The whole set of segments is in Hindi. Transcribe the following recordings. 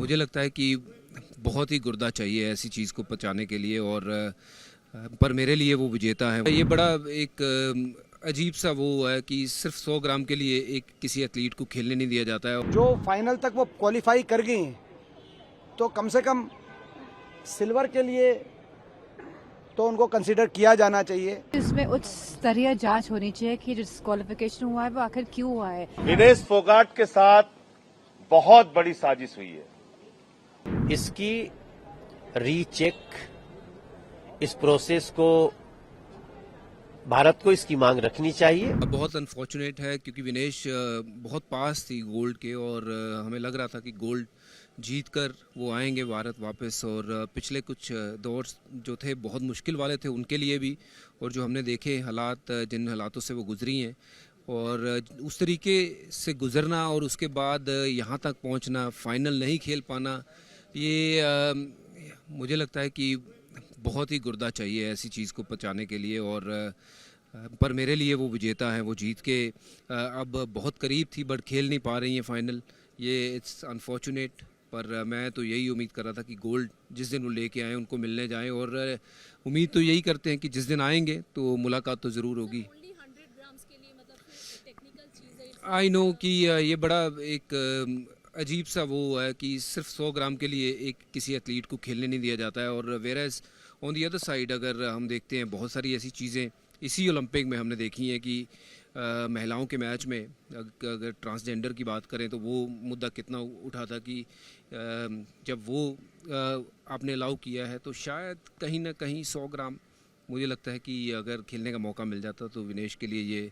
मुझे लगता है कि बहुत ही गुर्दा चाहिए ऐसी चीज़ को पचाने के लिए और पर मेरे लिए वो विजेता है। ये बड़ा एक अजीब सा वो है कि सिर्फ 100 ग्राम के लिए एक किसी एथलीट को खेलने नहीं दिया जाता है। जो फाइनल तक वो क्वालिफाई कर गई हैं तो कम से कम सिल्वर के लिए तो उनको कंसीडर किया जाना चाहिए। इसमें उच्च स्तरीय जांच होनी चाहिए कि डिस्क्वालिफिकेशन हुआ है वो आखिर क्यों हुआ है। विनेश फोगाट के साथ बहुत बड़ी साजिश हुई है। इसकी रीचेक, इस प्रोसेस को भारत को इसकी मांग रखनी चाहिए। बहुत अनफॉर्चुनेट है क्योंकि विनेश बहुत पास थी गोल्ड के और हमें लग रहा था कि गोल्ड जीत कर वो आएंगे भारत वापस। और पिछले कुछ दौर जो थे बहुत मुश्किल वाले थे उनके लिए भी, और जो हमने देखे हालात, जिन हालातों से वो गुजरी हैं और उस तरीके से गुजरना और उसके बाद यहाँ तक पहुँचना, फाइनल नहीं खेल पाना, ये मुझे लगता है कि बहुत ही गुर्दा चाहिए ऐसी चीज़ को पचाने के लिए। और पर मेरे लिए वो विजेता है, वो जीत के अब बहुत करीब थी बट खेल नहीं पा रही हैं फाइनल। ये इट्स अनफॉर्चुनेट, पर मैं तो यही उम्मीद कर रहा था कि गोल्ड जिस दिन वो लेके आए उनको मिलने जाएं, और उम्मीद तो यही करते हैं कि जिस दिन आएंगे तो मुलाकात तो ज़रूर होगी। आई नो कि ये बड़ा एक अजीब सा वो है कि सिर्फ 100 ग्राम के लिए एक किसी एथलीट को खेलने नहीं दिया जाता है। और whereas on the other side अगर हम देखते हैं बहुत सारी ऐसी चीज़ें इसी ओलंपिक में हमने देखी हैं कि महिलाओं के मैच में अगर ट्रांसजेंडर की बात करें तो वो मुद्दा कितना उठा था कि जब वो आपने अलाउ किया है तो शायद कहीं ना कहीं 100 ग्राम मुझे लगता है कि अगर खेलने का मौका मिल जाता तो विनेश के लिए ये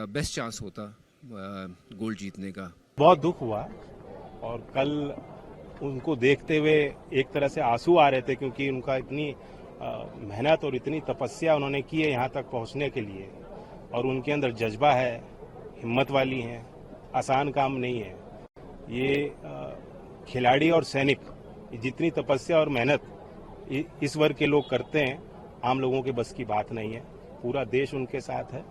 बेस्ट चांस होता गोल्ड जीतने का। बहुत दुख हुआ और कल उनको देखते हुए एक तरह से आंसू आ रहे थे, क्योंकि उनका इतनी मेहनत और इतनी तपस्या उन्होंने की है यहाँ तक पहुँचने के लिए, और उनके अंदर जज्बा है, हिम्मत वाली हैं, आसान काम नहीं है। ये खिलाड़ी और सैनिक जितनी तपस्या और मेहनत इस वर्ग के लोग करते हैं, आम लोगों के बस की बात नहीं है। पूरा देश उनके साथ है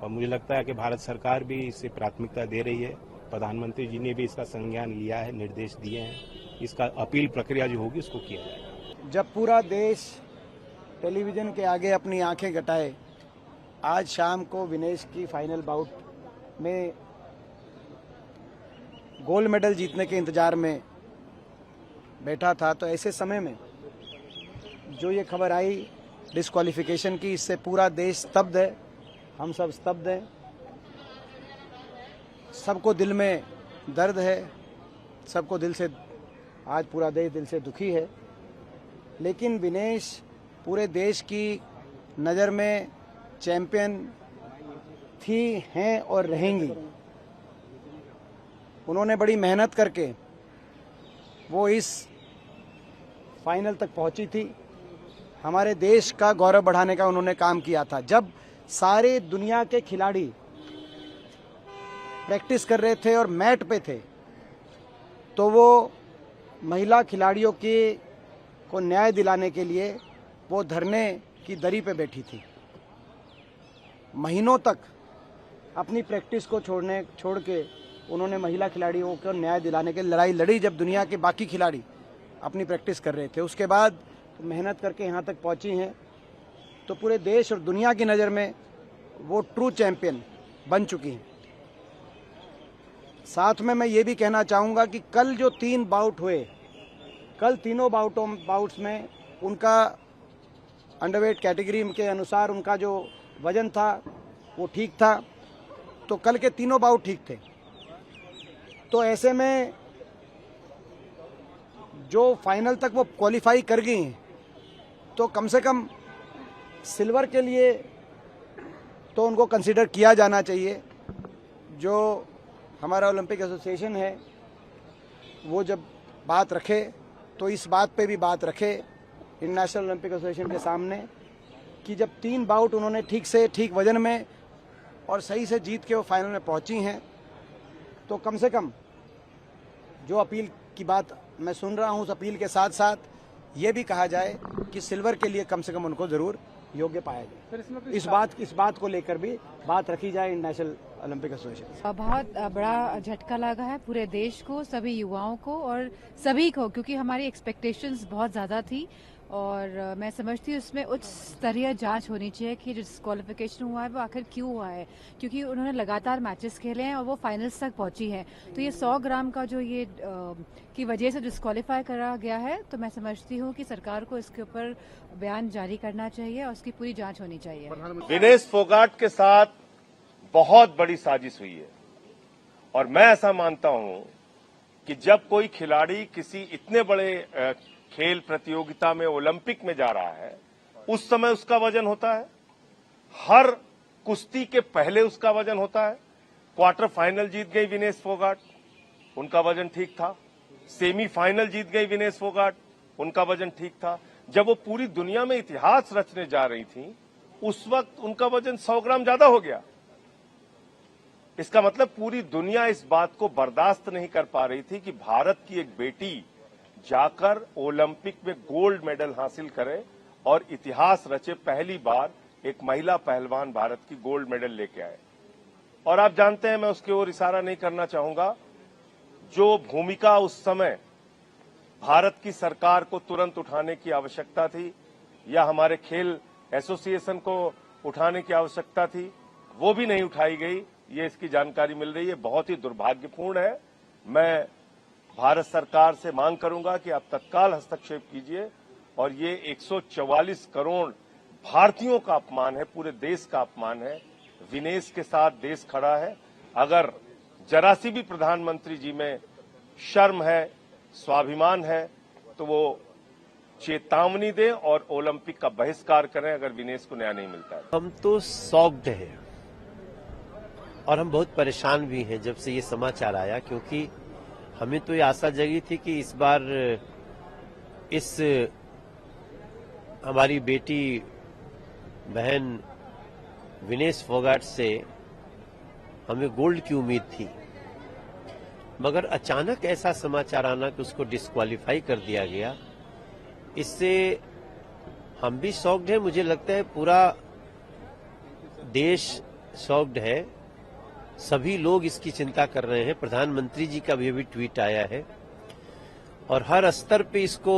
और मुझे लगता है कि भारत सरकार भी इसे प्राथमिकता दे रही है। प्रधानमंत्री जी ने भी इसका संज्ञान लिया है, निर्देश दिए हैं, इसका अपील प्रक्रिया जो होगी उसको किया जाएगा। जब पूरा देश टेलीविजन के आगे अपनी आंखें गटाए आज शाम को विनेश की फाइनल बाउट में गोल्ड मेडल जीतने के इंतजार में बैठा था, तो ऐसे समय में जो ये खबर आई डिस्क्वालिफिकेशन की, इससे पूरा देश स्तब्ध है, हम सब स्तब्ध हैं, सबको दिल में दर्द है, सबको दिल से आज पूरा देश दिल से दुखी है। लेकिन विनेश पूरे देश की नज़र में चैंपियन थी, हैं और रहेंगी। उन्होंने बड़ी मेहनत करके वो इस फाइनल तक पहुंची थी। हमारे देश का गौरव बढ़ाने का उन्होंने काम किया था। जब सारे दुनिया के खिलाड़ी प्रैक्टिस कर रहे थे और मैट पे थे, तो वो महिला खिलाड़ियों को न्याय दिलाने के लिए वो धरने की दरी पे बैठी थी। महीनों तक अपनी प्रैक्टिस को छोड़ के उन्होंने महिला खिलाड़ियों को न्याय दिलाने के लिए लड़ाई लड़ी, जब दुनिया के बाकी खिलाड़ी अपनी प्रैक्टिस कर रहे थे। उसके बाद मेहनत करके यहाँ तक पहुँची हैं, तो पूरे देश और दुनिया की नज़र में वो ट्रू चैंपियन बन चुकी हैं। साथ में मैं ये भी कहना चाहूँगा कि कल जो 3 बाउट हुए, कल तीनों बाउट्स में उनका अंडरवेट कैटेगरी के अनुसार उनका जो वजन था वो ठीक था, तो कल के तीनों बाउट ठीक थे। तो ऐसे में जो फाइनल तक वो क्वालिफाई कर गई हैं तो कम से कम सिल्वर के लिए तो उनको कंसीडर किया जाना चाहिए। जो हमारा ओलंपिक एसोसिएशन है वो जब बात रखे तो इस बात पे भी बात रखे इंटरनेशनल ओलंपिक एसोसिएशन के सामने कि जब 3 बाउट उन्होंने ठीक से, ठीक वजन में और सही से जीत के वो फाइनल में पहुंची हैं, तो कम से कम जो अपील की बात मैं सुन रहा हूं, उस अपील के साथ साथ ये भी कहा जाए कि सिल्वर के लिए कम से कम उनको ज़रूर योग्य पाया जाए। इस बात को लेकर भी बात रखी जाए इंटरनेशनल ओलंपिक एसोसिएशन। बहुत बड़ा झटका लगा है पूरे देश को, सभी युवाओं को और सभी को, क्योंकि हमारी एक्सपेक्टेशंस बहुत ज़्यादा थी और मैं समझती हूँ उसमें उच्च स्तरीय जांच होनी चाहिए कि जो डिस्क्वालिफिकेशन हुआ है वो आखिर क्यों हुआ है, क्योंकि उन्होंने लगातार मैचेस खेले हैं और वो फाइनल्स तक पहुंची हैं। तो ये 100 ग्राम का जो ये की वजह से डिस्क्वालीफाई करा गया है, तो मैं समझती हूँ कि सरकार को इसके ऊपर बयान जारी करना चाहिए और उसकी पूरी जांच होनी चाहिए। विनेश फोगाट के साथ बहुत बड़ी साजिश हुई है और मैं ऐसा मानता हूं कि जब कोई खिलाड़ी किसी इतने बड़े खेल प्रतियोगिता में ओलंपिक में जा रहा है, उस समय उसका वजन होता है, हर कुश्ती के पहले उसका वजन होता है। क्वार्टर फाइनल जीत गई विनेश फोगाट, उनका वजन ठीक था। सेमीफाइनल जीत गई विनेश फोगाट, उनका वजन ठीक था। जब वो पूरी दुनिया में इतिहास रचने जा रही थी, उस वक्त उनका वजन 100 ग्राम ज्यादा हो गया। इसका मतलब पूरी दुनिया इस बात को बर्दाश्त नहीं कर पा रही थी कि भारत की एक बेटी जाकर ओलंपिक में गोल्ड मेडल हासिल करे और इतिहास रचे। पहली बार एक महिला पहलवान भारत की गोल्ड मेडल लेके आए। और आप जानते हैं, मैं उसकी ओर इशारा नहीं करना चाहूंगा, जो भूमिका उस समय भारत की सरकार को तुरंत उठाने की आवश्यकता थी या हमारे खेल एसोसिएशन को उठाने की आवश्यकता थी, वो भी नहीं उठाई गई। ये इसकी जानकारी मिल रही है, बहुत ही दुर्भाग्यपूर्ण है। मैं भारत सरकार से मांग करूंगा कि आप तत्काल हस्तक्षेप कीजिए और ये 144 करोड़ भारतीयों का अपमान है, पूरे देश का अपमान है। विनेश के साथ देश खड़ा है। अगर जरा सी भी प्रधानमंत्री जी में शर्म है, स्वाभिमान है, तो वो चेतावनी दें और ओलंपिक का बहिष्कार करें अगर विनेश को न्याय नहीं मिलता है। हम तो शॉक्ड हैं और हम बहुत परेशान भी हैं जब से ये समाचार आया, क्योंकि हमें तो ये आशा जगी थी कि इस बार इस हमारी बेटी बहन विनेश फोगाट से हमें गोल्ड की उम्मीद थी, मगर अचानक ऐसा समाचार आना कि उसको डिस्क्वालीफाई कर दिया गया, इससे हम भी शॉक्ड हैं। मुझे लगता है पूरा देश शॉक्ड है, सभी लोग इसकी चिंता कर रहे हैं। प्रधानमंत्री जी का भी ट्वीट आया है और हर स्तर पे इसको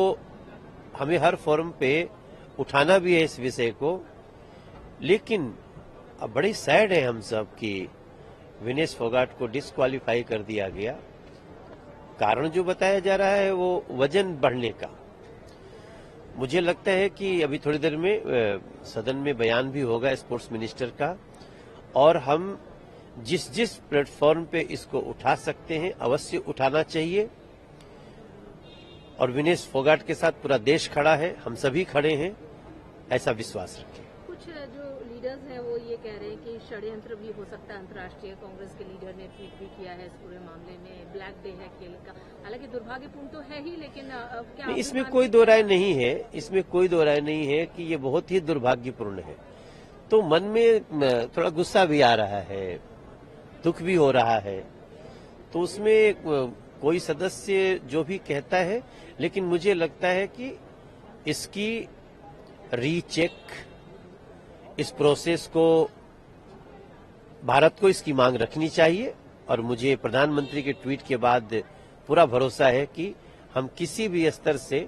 हमें हर फोरम पे उठाना भी है इस विषय को। लेकिन अब बड़ी सैड है हम सब कि विनेश फोगाट को डिस्क्वालीफाई कर दिया गया। कारण जो बताया जा रहा है वो वजन बढ़ने का। मुझे लगता है कि अभी थोड़ी देर में सदन में बयान भी होगा स्पोर्ट्स मिनिस्टर का, और हम जिस जिस प्लेटफॉर्म पे इसको उठा सकते हैं अवश्य उठाना चाहिए। और विनेश फोगाट के साथ पूरा देश खड़ा है, हम सभी खड़े हैं, ऐसा विश्वास रखें। कुछ जो लीडर्स हैं वो ये कह रहे हैं कि षड्यंत्र भी हो सकता है। अंतर्राष्ट्रीय कांग्रेस के लीडर ने ट्वीट भी किया है इस पूरे मामले में, ब्लैक डे है खेल का। हालांकि दुर्भाग्यपूर्ण तो है ही, लेकिन क्या इसमें कोई दो राय नहीं है, इसमें कोई दो राय नहीं है कि ये बहुत ही दुर्भाग्यपूर्ण है। तो मन में थोड़ा गुस्सा भी आ रहा है, दुख भी हो रहा है। तो उसमें कोई सदस्य जो भी कहता है, लेकिन मुझे लगता है कि इसकी रीचेक, इस प्रोसेस को भारत को इसकी मांग रखनी चाहिए। और मुझे प्रधानमंत्री के ट्वीट के बाद पूरा भरोसा है कि हम किसी भी स्तर से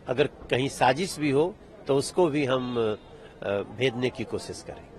अगर कहीं साजिश भी हो तो उसको भी हम भेदने की कोशिश करें।